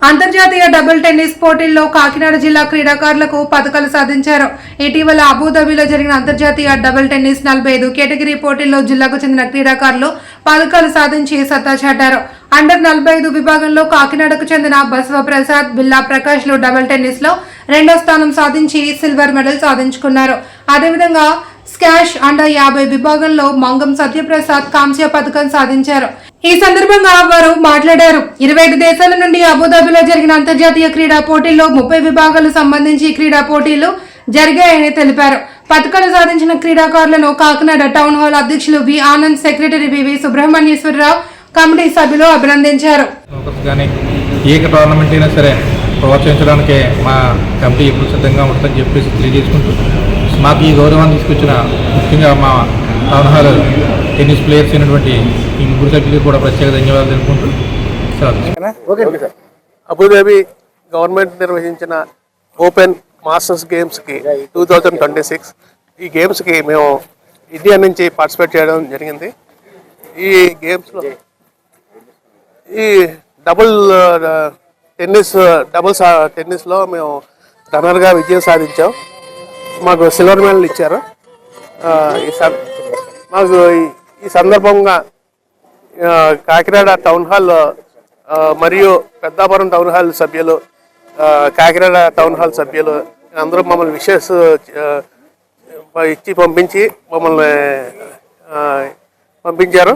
అంతర్జాతీయ double tennis పోటీల్లో కాకినాడ జిల్లా క్రీడాకారులకు పతకాలు సాధించారు. ఇటీవల అబుదాబిలో జరిగిన అంతర్జాతీయ డబుల్ టెన్నిస్ 45 కేటగిరీ పోటీల్లో జిల్లాకు చెందిన క్రీడాకారులు పతకాలు సాధించి సత్తా చాటారు. అండర్ 45 విభాగంలో కాకినాడకు చెందిన బసవప్రసాద్, బిల్లా ప్రకాష్ లు డబుల్ టెన్నిస్ లో రెండో స్థానం సాధించి సిల్వర్ మెడల్ సాధించుకున్నారు. అదేవిధంగా స్కాష్ అండర్ 50 విభాగంలో మంగం సత్యప్రసాద్ కాంస్య పథకం సాధించారు. ఈ సందర్భంగా వారు మాట్లాడారు. 25 దేశాల నుండి అబుదాబిలో జరిగిన అంతర్జాతీయ క్రీడా పోటీల్లో 30 విభాగాలకు సంబంధించి క్రీడా పోటీలు జరిగాయని తెలిపారు. పథకాలు సాధించిన క్రీడాకారులను కాకినాడ టౌన్ హాల్ అధ్యక్షులు వి ఆనంద్, సెక్రటరీ వివి సుబ్రహ్మణ్యేశ్వరరావు, కమిటీ సభ్యులు అభినందించారు. ప్రోత్సహించడానికి మా కమిటీ ఎప్పుడు సిద్ధంగా ఉంటుందని చెప్పేసి తెలియజేసుకుంటూ మాకు ఈ గౌరవాన్ని తీసుకొచ్చిన ముఖ్యంగా మా టౌన్ హాల్ టెన్నిస్ ప్లేయర్స్ అయినటువంటి ఈ ముగ్గురు సభ్యులకు కూడా ప్రత్యేక ధన్యవాదాలు తెలుపుకుంటూ అబుదాబి గవర్నమెంట్ నిర్వహించిన ఓపెన్ మాస్టర్స్ గేమ్స్కి 2026 ఈ గేమ్స్కి మేము ఇండియా నుంచి పార్టిసిపేట్ చేయడం జరిగింది. ఈ గేమ్స్లో ఈ డబుల్స్ టెన్నిస్లో మేము రన్నర్గా విజయం సాధించాం. మాకు సిల్వర్ మెడల్ ఇచ్చారు. మాకు ఈ సందర్భంగా కాకినాడ టౌన్ హాల్ మరియు పెద్దాపురం టౌన్ హాల్ సభ్యులు, కాకినాడ టౌన్ హాల్ సభ్యులు అందరూ మమ్మల్ని విషెస్ ఇచ్చి మమ్మల్ని పంపించారు.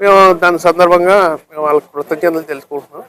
మేము దాని సందర్భంగా మేము వాళ్ళకి కృతజ్ఞతలు తెలుసుకుంటున్నాం.